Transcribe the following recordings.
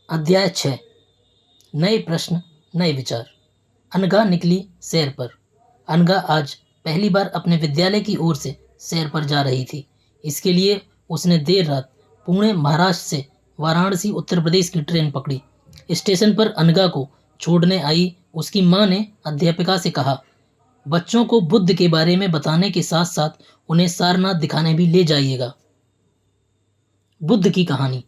अध्याय 6। नए प्रश्न, नए विचार। अनघा निकली सैर पर। अनघा आज पहली बार अपने विद्यालय की ओर से सैर पर जा रही थी। इसके लिए उसने देर रात पुणे महाराष्ट्र से वाराणसी उत्तर प्रदेश की ट्रेन पकड़ी। स्टेशन पर अनघा को छोड़ने आई उसकी माँ ने अध्यापिका से कहा, बच्चों को बुद्ध के बारे में बताने के साथ साथ उन्हें सारनाथ दिखाने भी ले जाइएगा। बुद्ध की कहानी।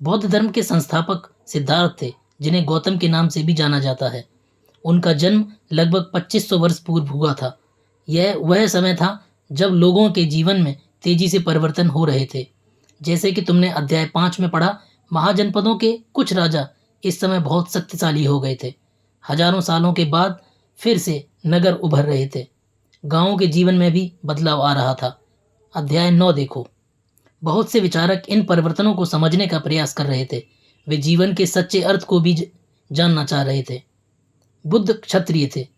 बौद्ध धर्म के संस्थापक सिद्धार्थ थे, जिन्हें गौतम के नाम से भी जाना जाता है। उनका जन्म लगभग 2500 वर्ष पूर्व हुआ था। यह वह समय था जब लोगों के जीवन में तेजी से परिवर्तन हो रहे थे। जैसे कि तुमने अध्याय 5 में पढ़ा, महाजनपदों के कुछ राजा इस समय बहुत शक्तिशाली हो गए थे। हजारों सालों के बाद फिर से नगर उभर रहे थे। गांवों के जीवन में भी बदलाव आ रहा था। अध्याय 9 देखो। बहुत से विचारक इन परिवर्तनों को समझने का प्रयास कर रहे थे। वे जीवन के सच्चे अर्थ को भी जानना चाह रहे थे। बुद्ध क्षत्रिय थे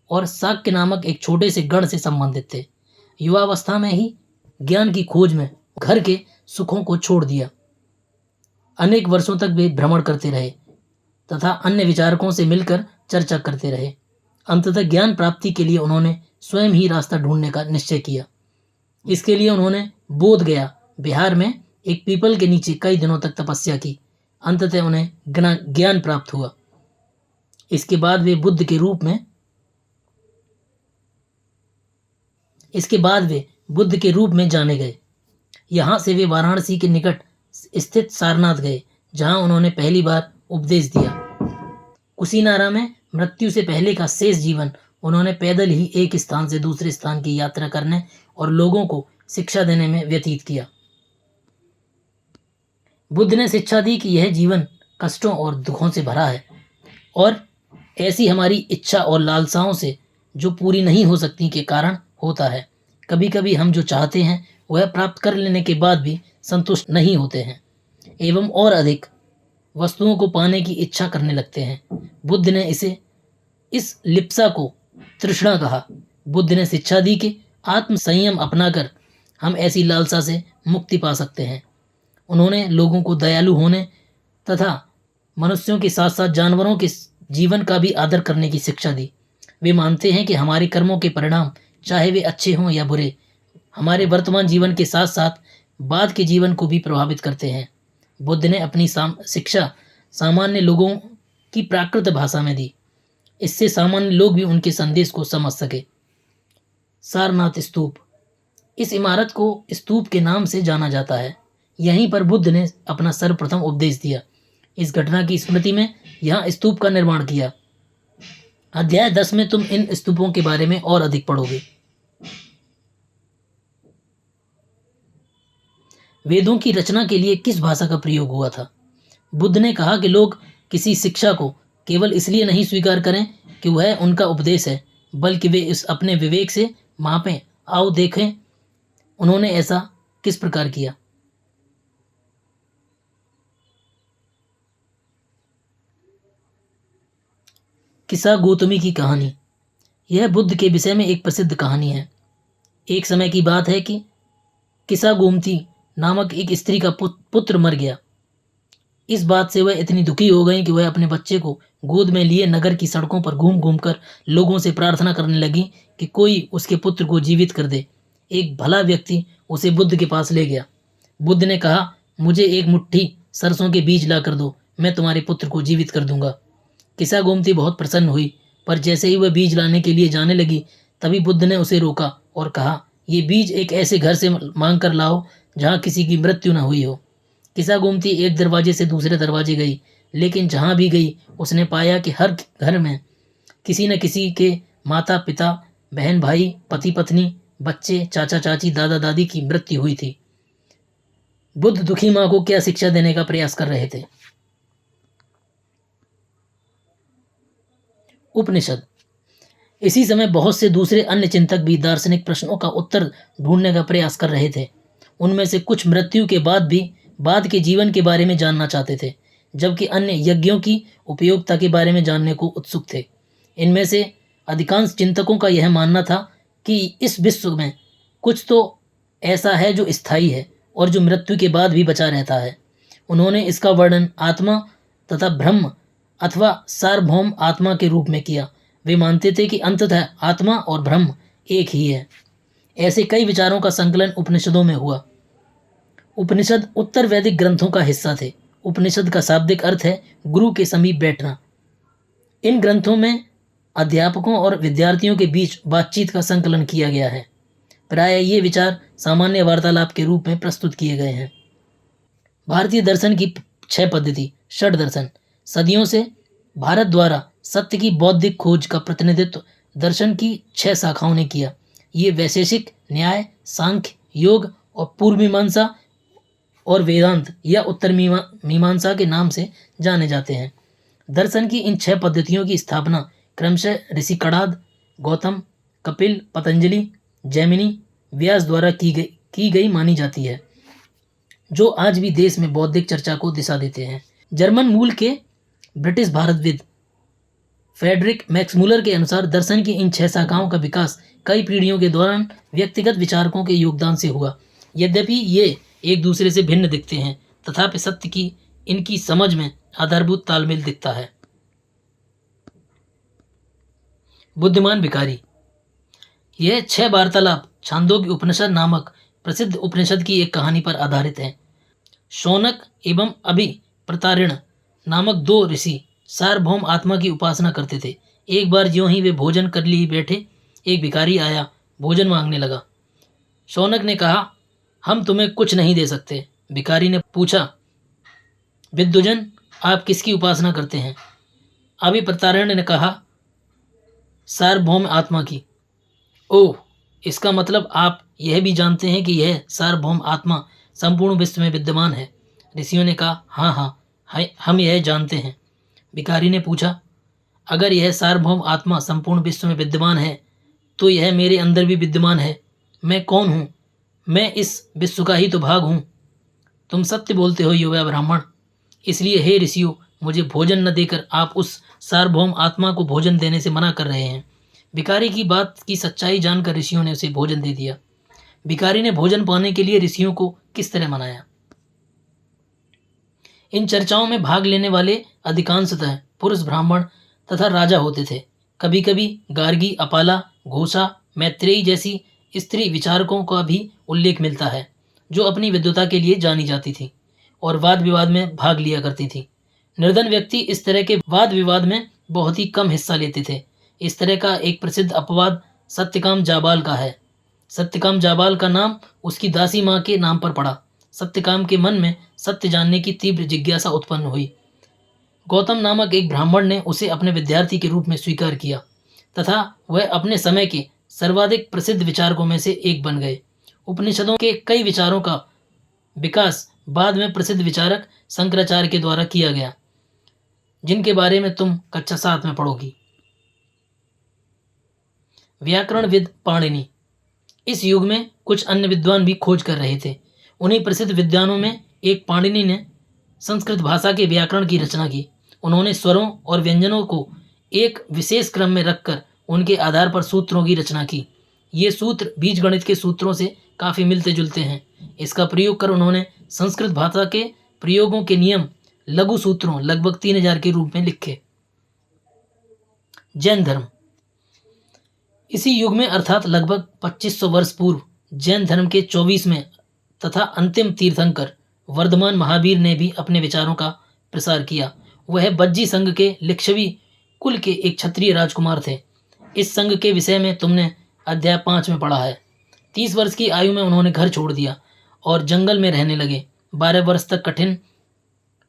और शाक्य नामक एक छोटे से गण से संबंधित थे। युवावस्था में ही ज्ञान की खोज में घर के सुखों को छोड़ दिया। अनेक वर्षों तक वे भ्रमण करते रहे तथा अन्य विचारकों से मिलकर चर्चा करते रहे। अंततः ज्ञान प्राप्ति के लिए उन्होंने स्वयं ही रास्ता ढूंढने का निश्चय किया। इसके लिए उन्होंने बोध गया बिहार में एक पीपल के नीचे कई दिनों तक तपस्या की। अंततः उन्हें ज्ञान प्राप्त हुआ। इसके बाद वे बुद्ध के रूप में जाने गए। यहाँ से वे वाराणसी के निकट स्थित सारनाथ गए, जहाँ उन्होंने पहली बार उपदेश दिया। कुशीनारा में मृत्यु से पहले का शेष जीवन उन्होंने पैदल ही एक स्थान से दूसरे स्थान की यात्रा करने और लोगों को शिक्षा देने में व्यतीत किया। बुद्ध ने शिक्षा दी कि यह जीवन कष्टों और दुखों से भरा है और ऐसी हमारी इच्छा और लालसाओं से जो पूरी नहीं हो सकती के कारण होता है। कभी कभी हम जो चाहते हैं वह प्राप्त कर लेने के बाद भी संतुष्ट नहीं होते हैं एवं और अधिक वस्तुओं को पाने की इच्छा करने लगते हैं। बुद्ध ने इस लिप्सा को तृष्णा कहा। बुद्ध ने शिक्षा दी कि आत्म संयम अपनाकर हम ऐसी लालसा से मुक्ति पा सकते हैं। उन्होंने लोगों को दयालु होने तथा मनुष्यों के साथ साथ जानवरों के जीवन का भी आदर करने की शिक्षा दी। वे मानते हैं कि हमारे कर्मों के परिणाम, चाहे वे अच्छे हों या बुरे, हमारे वर्तमान जीवन के साथ साथ बाद के जीवन को भी प्रभावित करते हैं। बुद्ध ने अपनी शिक्षा सामान्य लोगों की प्राकृत भाषा में दी। इससे सामान्य लोग भी उनके संदेश को समझ सके। सारनाथ स्तूप। इस इमारत को स्तूप के नाम से जाना जाता है। यहीं पर बुद्ध ने अपना सर्वप्रथम उपदेश दिया। इस घटना की स्मृति में यहाँ स्तूप का निर्माण किया। अध्याय 10 में तुम इन स्तूपों के बारे में और अधिक पढ़ोगे। वेदों की रचना के लिए किस भाषा का प्रयोग हुआ था? बुद्ध ने कहा कि लोग किसी शिक्षा को केवल इसलिए नहीं स्वीकार करें कि वह उनका उपदेश है, बल्कि वे इस अपने विवेक से मापें। आओ देखें उन्होंने ऐसा किस प्रकार किया। किस्सा गौतमी की कहानी। यह बुद्ध के विषय में एक प्रसिद्ध कहानी है। एक समय की बात है कि किस्सा गोमती नामक एक स्त्री का पुत्र मर गया। इस बात से वह इतनी दुखी हो गई कि वह अपने बच्चे को गोद में लिए नगर की सड़कों पर घूम घूम कर लोगों से प्रार्थना करने लगी कि कोई उसके पुत्र को जीवित कर दे। एक भला व्यक्ति उसे बुद्ध के पास ले गया। बुद्ध ने कहा, मुझे एक मुट्ठी सरसों के बीज ला कर दो, मैं तुम्हारे पुत्र को जीवित कर दूंगा। किस्सा गोमती बहुत प्रसन्न हुई, पर जैसे ही वह बीज लाने के लिए जाने लगी तभी बुद्ध ने उसे रोका और कहा, ये बीज एक ऐसे घर से मांग कर लाओ जहाँ किसी की मृत्यु न हुई हो। किस्सा गोमती एक दरवाजे से दूसरे दरवाजे गई, लेकिन जहाँ भी गई उसने पाया कि हर घर में किसी न किसी के माता पिता, बहन भाई, पति पत्नी, बच्चे, चाचा चाची, दादा दादी की मृत्यु हुई थी। बुद्ध दुखी माँ को क्या शिक्षा देने का प्रयास कर रहे थे? उपनिषद। इसी समय बहुत से दूसरे अन्य चिंतक भी दार्शनिक प्रश्नों का उत्तर ढूंढने का प्रयास कर रहे थे। उनमें से कुछ मृत्यु के बाद भी बाद के जीवन के बारे में जानना चाहते थे, जबकि अन्य यज्ञों की उपयोगिता के बारे में जानने को उत्सुक थे। इनमें से अधिकांश चिंतकों का यह मानना था कि इस विश्व में कुछ तो ऐसा है जो स्थायी है और जो मृत्यु के बाद भी बचा रहता है। उन्होंने इसका वर्णन आत्मा तथा ब्रह्म अथवा सार्वभौम आत्मा के रूप में किया। वे मानते थे कि अंततः आत्मा और ब्रह्म एक ही है। ऐसे कई विचारों का संकलन उपनिषदों में हुआ। उपनिषद उत्तर वैदिक ग्रंथों का हिस्सा थे। उपनिषद का शाब्दिक अर्थ है गुरु के समीप बैठना। इन ग्रंथों में अध्यापकों और विद्यार्थियों के बीच बातचीत का संकलन किया गया है। प्राय ये विचार सामान्य वार्तालाप के रूप में प्रस्तुत किए गए हैं। भारतीय दर्शन की 6 पद्धति षड दर्शन सदियों से भारत द्वारा सत्य की बौद्धिक खोज का प्रतिनिधित्व दर्शन की 6 शाखाओं ने किया। ये वैशेषिक, न्याय, सांख्य, योग और पूर्व मीमांसा और वेदांत या उत्तर मीमांसा के नाम से जाने जाते हैं। दर्शन की इन 6 पद्धतियों की स्थापना क्रमशः ऋषि कणाद, गौतम, कपिल, पतंजलि, जैमिनी, व्यास द्वारा की गई मानी जाती है, जो आज भी देश में बौद्धिक चर्चा को दिशा देते हैं। जर्मन मूल के ब्रिटिश भारतविद फ्रेडरिक मैक्समूलर के अनुसार दर्शन की इन 6 शाखाओं का विकास कई पीढ़ियों के दौरान व्यक्तिगत विचारकों के योगदान से हुआ। यद्यपि ये एक दूसरे से भिन्न दिखते हैं, तथापि सत्य की इनकी समझ में आधारभूत तालमेल दिखता है। बुद्धिमान भिखारी। यह 6 वार्तालाप छांदोग्य उपनिषद नामक प्रसिद्ध उपनिषद की एक कहानी पर आधारित है। शौनक एवं अभिप्रतारिण नामक 2 ऋषि सार्वभौम आत्मा की उपासना करते थे। एक बार ज्यों ही वे भोजन कर लिए बैठे, एक भिखारी आया, भोजन मांगने लगा। शौनक ने कहा, हम तुम्हें कुछ नहीं दे सकते। भिखारी ने पूछा, विद्वजन, आप किसकी उपासना करते हैं? अभिप्रतारिण ने कहा, सार्वभौम आत्मा की। ओह, इसका मतलब आप यह भी जानते हैं कि यह सार्वभौम आत्मा संपूर्ण विश्व में विद्यमान है? ऋषियों ने कहा, हाँ, हम यह जानते हैं। भिखारी ने पूछा, अगर यह सार्वभौम आत्मा संपूर्ण विश्व में विद्यमान है, तो यह मेरे अंदर भी विद्यमान है। मैं कौन हूँ? मैं इस विश्व का ही तो भाग हूँ। तुम सत्य बोलते हो युवा ब्राह्मण। इसलिए हे ऋषियों, मुझे भोजन न देकर आप उस सार्वभौम आत्मा को भोजन देने से मना कर रहे हैं। भिखारी की बात की सच्चाई जानकर ऋषियों ने उसे भोजन दे दिया। भिखारी ने भोजन पाने के लिए ऋषियों को किस तरह मनाया? इन चर्चाओं में भाग लेने वाले अधिकांशतः पुरुष ब्राह्मण तथा राजा होते थे। कभी कभी गार्गी, अपाला, घोषा, मैत्रेयी जैसी स्त्री विचारकों का भी उल्लेख मिलता है, जो अपनी विद्वता के लिए जानी जाती थी और वाद विवाद में भाग लिया करती थी। निर्धन व्यक्ति इस तरह के वाद विवाद में बहुत ही कम हिस्सा लेते थे। इस तरह का एक प्रसिद्ध अपवाद सत्यकाम जाबाल का है। सत्यकाम जाबाल का नाम उसकी दासी माँ के नाम पर पड़ा। सत्यकाम के मन में सत्य जानने की तीव्र जिज्ञासा उत्पन्न हुई। गौतम नामक एक ब्राह्मण ने उसे अपने विद्यार्थी के रूप में स्वीकार किया तथा वह अपने समय के सर्वाधिक प्रसिद्ध विचारकों में से एक बन गए। उपनिषदों के कई विचारों का विकास बाद में प्रसिद्ध विचारक शंकराचार्य के द्वारा किया गया, जिनके बारे में तुम कक्षा 7 में पढ़ोगी। व्याकरणविद पाणिनि। इस युग में कुछ अन्य विद्वान भी खोज कर रहे थे। उन्हीं प्रसिद्ध विद्वानों में एक पाणिनि ने संस्कृत भाषा के व्याकरण की रचना की। उन्होंने स्वरों और व्यंजनों को एक विशेष क्रम में रखकर उनके आधार पर सूत्रों की रचना की। ये सूत्र बीजगणित के सूत्रों से काफ़ी मिलते जुलते हैं। इसका प्रयोग कर उन्होंने संस्कृत भाषा के प्रयोगों के नियम लघु सूत्रों लगभग 3000 के रूप में लिखे। जैन धर्म। इसी युग में अर्थात लगभग 2500 वर्ष पूर्व जैन धर्म के 24वें तथा अंतिम तीर्थंकर वर्धमान महावीर ने भी अपने विचारों का प्रसार किया। वह बज्जी संघ के लिच्छवी कुल के एक क्षत्रिय राजकुमार थे। इस संघ के विषय में तुमने अध्याय 5 में पढ़ा है। 30 वर्ष की आयु में उन्होंने घर छोड़ दिया और जंगल में रहने लगे। 12 वर्ष तक कठिन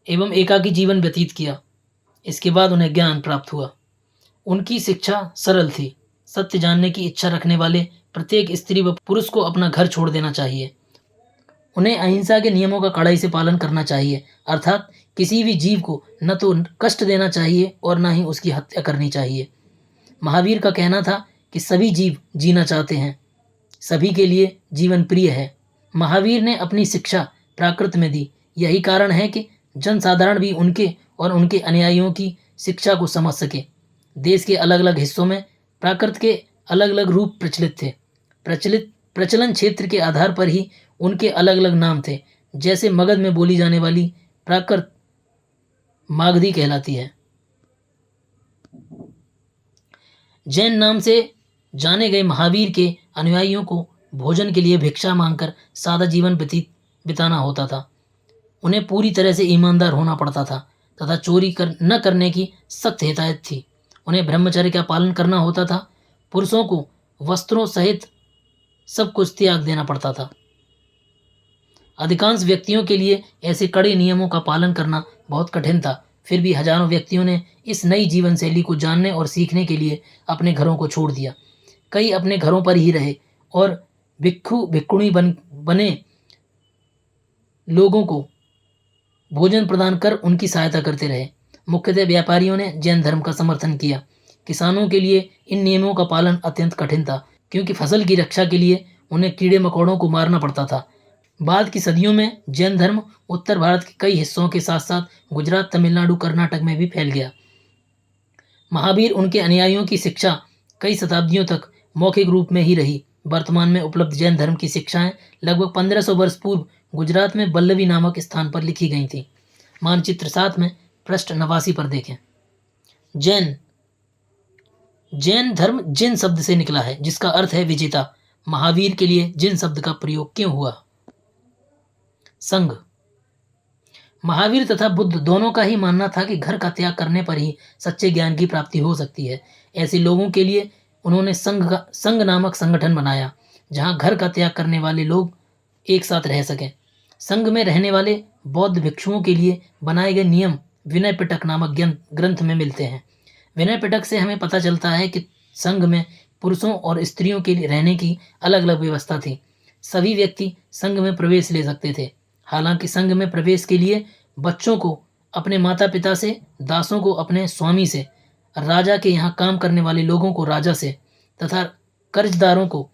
एवं एकाकी जीवन व्यतीत किया। इसके बाद उन्हें ज्ञान प्राप्त हुआ। उनकी शिक्षा सरल थी। सत्य जानने की इच्छा रखने वाले प्रत्येक स्त्री व पुरुष को अपना घर छोड़ देना चाहिए। उन्हें अहिंसा के नियमों का कड़ाई से पालन करना चाहिए, अर्थात किसी भी जीव को न तो कष्ट देना चाहिए और न ही उसकी हत्या करनी चाहिए। महावीर का कहना था कि सभी जीव जीना चाहते हैं, सभी के लिए जीवन प्रिय है। महावीर ने अपनी शिक्षा प्राकृत में दी। यही कारण है कि जनसाधारण भी उनके और उनके अनुयायियों की शिक्षा को समझ सके। देश के अलग अलग हिस्सों में प्राकृत के अलग अलग रूप प्रचलित थे। प्रचलन क्षेत्र के आधार पर ही उनके अलग अलग नाम थे। जैसे मगध में बोली जाने वाली प्राकृत मागधी कहलाती है। जैन नाम से जाने गए महावीर के अनुयायियों को भोजन के लिए भिक्षा मांगकर सादा जीवन बिताना होता था। उन्हें पूरी तरह से ईमानदार होना पड़ता था तथा चोरी न करने की सख्त हिदायत थी। उन्हें ब्रह्मचर्य का पालन करना होता था। पुरुषों को वस्त्रों सहित सब कुछ त्याग देना पड़ता था। अधिकांश व्यक्तियों के लिए ऐसे कड़े नियमों का पालन करना बहुत कठिन था। फिर भी हजारों व्यक्तियों ने इस नई जीवन शैली को जानने और सीखने के लिए अपने घरों को छोड़ दिया। कई अपने घरों पर ही रहे और भिक्षु भिक्षुणी बने लोगों को भोजन प्रदान कर उनकी सहायता करते रहे। मुख्यतः व्यापारियों ने जैन धर्म का समर्थन किया। किसानों के लिए इन नियमों का पालन अत्यंत कठिन था, क्योंकि फसल की रक्षा के लिए उन्हें कीड़े मकोड़ों को मारना पड़ता था। बाद की सदियों में जैन धर्म उत्तर भारत के कई हिस्सों के साथ साथ गुजरात, तमिलनाडु, कर्नाटक में भी फैल गया। महावीर उनके अनुयायियों की शिक्षा कई शताब्दियों तक मौखिक रूप में ही रही। वर्तमान में उपलब्ध जैन धर्म की शिक्षाएं लगभग 1500 वर्ष पूर्व गुजरात में बल्लवी नामक स्थान पर लिखी गई थी। मानचित्र 7 में पृष्ठ 89 पर देखें। जैन धर्म जिन शब्द से निकला है, जिसका अर्थ है विजेता। महावीर के लिए जिन शब्द का प्रयोग क्यों हुआ? संघ। महावीर तथा बुद्ध दोनों का ही मानना था कि घर का त्याग करने पर ही सच्चे ज्ञान की प्राप्ति हो सकती है। ऐसे लोगों के लिए उन्होंने संघ नामक संगठन बनाया, जहां घर का त्याग करने वाले लोग एक साथ रह सकें। संघ में रहने वाले बौद्ध भिक्षुओं के लिए बनाए गए नियम विनय पिटक नामक ग्रंथ में मिलते हैं। विनय पिटक से हमें पता चलता है कि संघ में पुरुषों और स्त्रियों के लिए रहने की अलग अलग व्यवस्था थी। सभी व्यक्ति संघ में प्रवेश ले सकते थे। हालांकि संघ में प्रवेश के लिए बच्चों को अपने माता पिता से, दासों को अपने स्वामी से, राजा के यहाँ काम करने वाले लोगों को राजा से तथा कर्जदारों को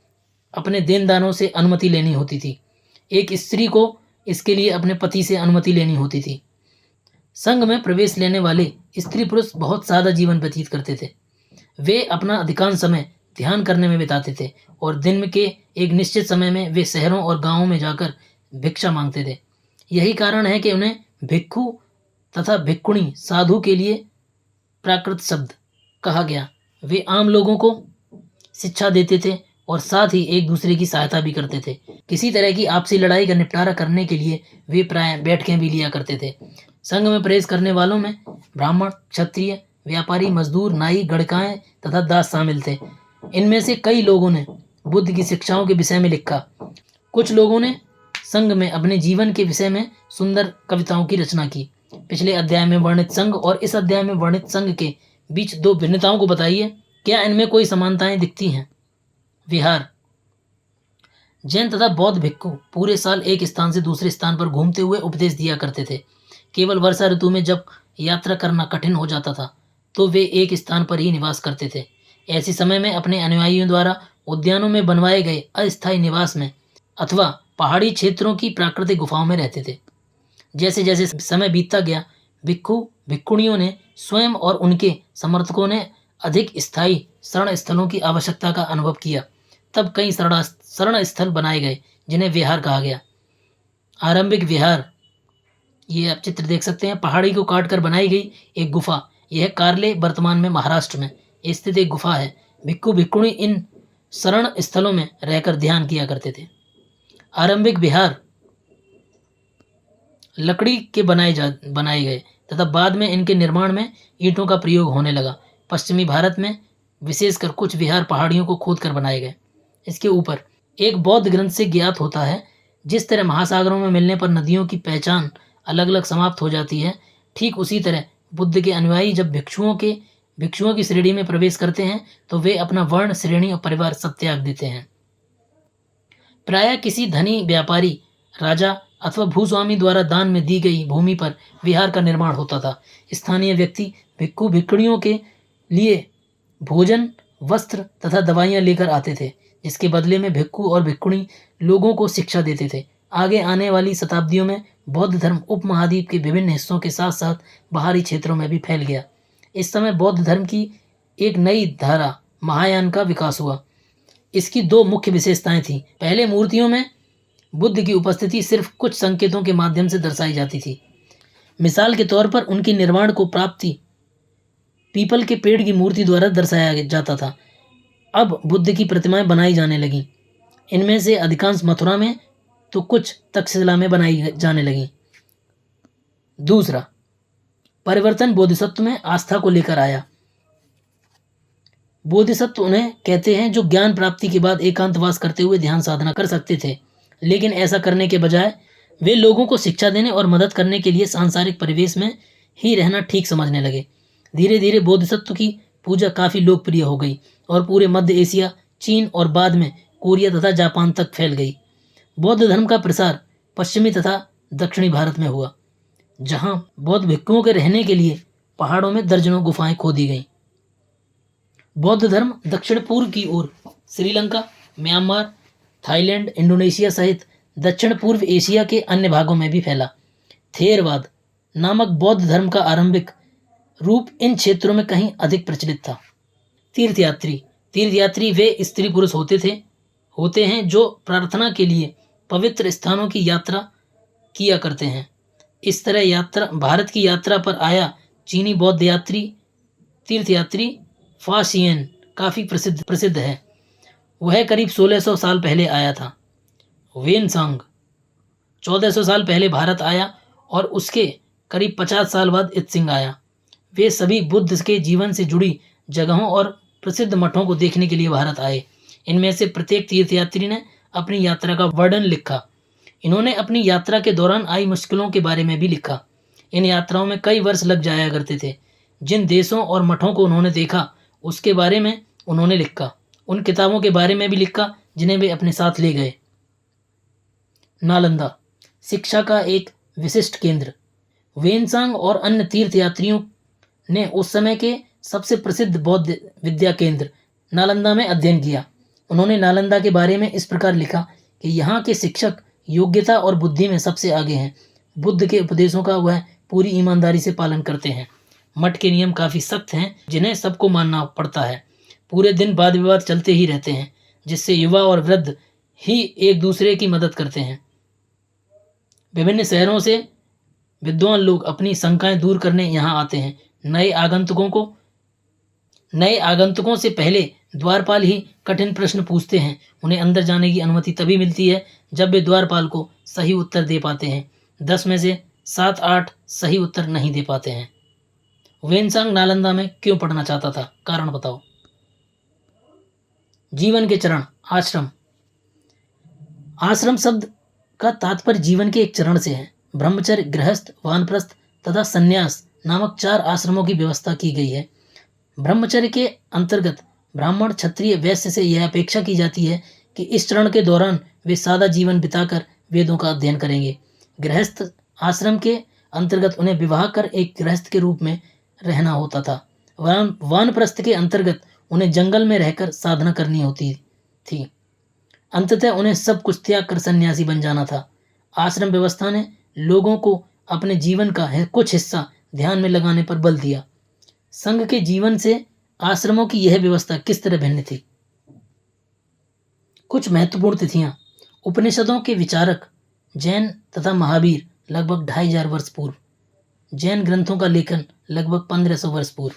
अपने देनदारों से अनुमति लेनी होती थी। एक स्त्री को इसके लिए अपने पति से अनुमति लेनी होती थी। संघ में प्रवेश लेने वाले स्त्री पुरुष बहुत सादा जीवन व्यतीत करते थे। वे अपना अधिकांश समय ध्यान करने में बिताते थे और दिन के एक निश्चित समय में वे शहरों और गांवों में जाकर भिक्षा मांगते थे। यही कारण है कि उन्हें भिक्षु तथा भिक्षुणी, साधु के लिए प्राकृत शब्द कहा गया। वे आम लोगों को शिक्षा देते थे और साथ ही एक दूसरे की सहायता भी करते थे। किसी तरह की आपसी लड़ाई का निपटारा करने के लिए वे प्राय बैठकें भी लिया करते थे। संघ में प्रवेश करने वालों में ब्राह्मण, क्षत्रिय, व्यापारी, मजदूर, नाई, गणकाएं तथा दास शामिल थे। इनमें से कई लोगों ने बुद्ध की शिक्षाओं के विषय में लिखा। कुछ लोगों ने संघ में अपने जीवन के विषय में सुंदर कविताओं की रचना की। पिछले अध्याय में वर्णित संघ और इस अध्याय में वर्णित संघ के बीच दो भिन्नताओं को बताइए। क्या इनमें कोई समानताएं दिखती हैं? विहार। जैन तथा बौद्ध भिक्षु पूरे साल एक स्थान से दूसरे स्थान पर घूमते हुए उपदेश दिया करते थे। केवल वर्षा ऋतु में जब यात्रा करना कठिन हो जाता था तो वे एक स्थान पर ही निवास करते थे। ऐसे समय में अपने अनुयायियों द्वारा उद्यानों में बनवाए गए अस्थायी निवास में अथवा पहाड़ी क्षेत्रों की प्राकृतिक गुफाओं में रहते थे। जैसे जैसे समय बीतता गया, भिक्षु भिक्षुणियों ने स्वयं और उनके समर्थकों ने अधिक स्थायी शरण स्थलों की आवश्यकता का अनुभव किया। तब कई शरण स्थल बनाए गए जिन्हें विहार कहा गया। आरंभिक विहार, ये आप चित्र देख सकते हैं। पहाड़ी को काटकर बनाई गई एक गुफा। यह कार्ले वर्तमान में महाराष्ट्र में स्थित एक गुफा है। भिक्षु भिक्षुणी इन शरण स्थलों में रहकर ध्यान किया करते थे। आरंभिक विहार लकड़ी के बनाए गए तथा बाद में इनके निर्माण में ईंटों का प्रयोग होने लगा। पश्चिमी भारत में विशेषकर कुछ विहार पहाड़ियों को खोदकर बनाए गए। इसके ऊपर एक बौद्ध ग्रंथ से ज्ञात होता है, जिस तरह महासागरों में मिलने पर नदियों की पहचान अलग अलग समाप्त हो जाती है, ठीक उसी तरह बुद्ध के अनुयायी जब भिक्षुओं की श्रेणी में प्रवेश करते हैं तो वे अपना वर्ण, श्रेणी और परिवार सब त्याग देते हैं। प्रायः किसी धनी व्यापारी, राजा अथवा भूस्वामी द्वारा दान में दी गई भूमि पर विहार का निर्माण होता था। स्थानीय व्यक्ति भिक्षु भिक्षुणियों के लिए भोजन, वस्त्र तथा दवाइयाँ लेकर आते थे, जिसके बदले में भिक्षु और भिक्षुणी लोगों को शिक्षा देते थे। आगे आने वाली शताब्दियों में बौद्ध धर्म उपमहाद्वीप के विभिन्न हिस्सों के साथ साथ बाहरी क्षेत्रों में भी फैल गया। इस समय बौद्ध धर्म की एक नई धारा महायान का विकास हुआ। इसकी दो मुख्य विशेषताएं थीं। पहले, मूर्तियों में बुद्ध की उपस्थिति सिर्फ कुछ संकेतों के माध्यम से दर्शाई जाती थी। मिसाल के तौर पर उनकी निर्माण को प्राप्ति पीपल के पेड़ की मूर्ति द्वारा दर्शाया जाता था। अब बुद्ध की प्रतिमाएं बनाई जाने लगीं। इनमें से अधिकांश मथुरा में तो कुछ तक्षशिला में बनाई जाने लगीं। दूसरा, परिवर्तन बोधिसत्व में आस्था को लेकर आया। बोधिसत्व उन्हें कहते हैं जो ज्ञान प्राप्ति के बाद एकांतवास करते हुए ध्यान साधना कर सकते थे, लेकिन ऐसा करने के बजाय वे लोगों को शिक्षा देने और मदद करने के लिए सांसारिक परिवेश में ही रहना ठीक समझने लगे। धीरे धीरे बोधिसत्व की पूजा काफ़ी लोकप्रिय हो गई और पूरे मध्य एशिया, चीन और बाद में कोरिया तथा जापान तक फैल गई। बौद्ध धर्म का प्रसार पश्चिमी तथा दक्षिणी भारत में हुआ, जहां बौद्ध भिक्षुओं के रहने के लिए पहाड़ों में दर्जनों गुफाएं खोदी गईं। बौद्ध धर्म दक्षिण पूर्व की ओर श्रीलंका, म्यांमार, थाईलैंड, इंडोनेशिया सहित दक्षिण पूर्व एशिया के अन्य भागों में भी फैला। थेरवाद नामक बौद्ध धर्म का आरंभिक रूप इन क्षेत्रों में कहीं अधिक प्रचलित था। तीर्थयात्री वे स्त्री पुरुष होते हैं जो प्रार्थना के लिए पवित्र स्थानों की यात्रा किया करते हैं। इस तरह भारत की यात्रा पर आया चीनी बौद्ध तीर्थयात्री फासियन काफ़ी प्रसिद्ध है। वह करीब 1600 साल पहले आया था। वेनसांग 1400 साल पहले भारत आया और उसके करीब 50 साल बाद इत्सिंग आया। वे सभी बुद्ध के जीवन से जुड़ी जगहों और प्रसिद्ध मठों को देखने के लिए भारत आए। इनमें से प्रत्येक तीर्थयात्री ने अपनी यात्रा का वर्णन लिखा। इन्होंने अपनी यात्रा के दौरान आई मुश्किलों के बारे में भी लिखा। इन यात्राओं में कई वर्ष लग जाया करते थे। जिन देशों और मठों को उन्होंने देखा उसके बारे में उन्होंने लिखा। उन किताबों के बारे में भी लिखा जिन्हें वे अपने साथ ले गए। नालंदा शिक्षा का एक विशिष्ट केंद्र। वेनसांग और अन्य तीर्थयात्रियों ने उस समय के सबसे प्रसिद्ध बौद्ध विद्या केंद्र नालंदा में अध्ययन किया। उन्होंने नालंदा के बारे में इस प्रकार लिखा कि यहाँ के शिक्षक योग्यता और बुद्धि में सबसे आगे हैं। बुद्ध के उपदेशों का वह पूरी ईमानदारी से पालन करते हैं। मठ के नियम काफ़ी सख्त हैं जिन्हें सबको मानना पड़ता है। पूरे दिन वाद विवाद चलते ही रहते हैं, जिससे युवा और वृद्ध ही एक दूसरे की मदद करते हैं। विभिन्न शहरों से विद्वान लोग अपनी शंकाएं दूर करने यहाँ आते हैं। नए आगंतुकों से पहले द्वारपाल ही कठिन प्रश्न पूछते हैं। उन्हें अंदर जाने की अनुमति तभी मिलती है जब वे द्वारपाल को सही उत्तर दे पाते हैं। 10 में से 7-8 सही उत्तर नहीं दे पाते हैं। वेनसांग नालंदा में क्यों पढ़ना चाहता था? कारण बताओ। जीवन के चरण। आश्रम शब्द का तात्पर्य जीवन के एक चरण से है। ब्रह्मचर्य, गृहस्थ, वानप्रस्थ तथा संन्यास नामक 4 आश्रमों की व्यवस्था की गई है। ब्रह्मचर्य के अंतर्गत ब्राह्मण, क्षत्रिय, वैश्य से यह अपेक्षा की जाती है कि इस चरण के दौरान वे सादा जीवन बिताकर वेदों का अध्ययन करेंगे। गृहस्थ आश्रम के अंतर्गत उन्हें विवाह कर एक गृहस्थ के रूप में रहना होता था। वानप्रस्थ के अंतर्गत उन्हें जंगल में रहकर साधना करनी होती थी। अंततः उन्हें सब कुछ त्याग कर सन्यासी बन जाना था। आश्रम व्यवस्था ने लोगों को अपने जीवन का कुछ हिस्सा ध्यान में लगाने पर बल दिया। संघ के जीवन से आश्रमों की यह व्यवस्था किस तरह भिन्न थी? कुछ महत्वपूर्ण तिथियां। उपनिषदों के विचारक जैन तथा महावीर लगभग 2500 वर्ष पूर्व। जैन ग्रंथों का लेखन लगभग 1500 वर्ष पूर्व।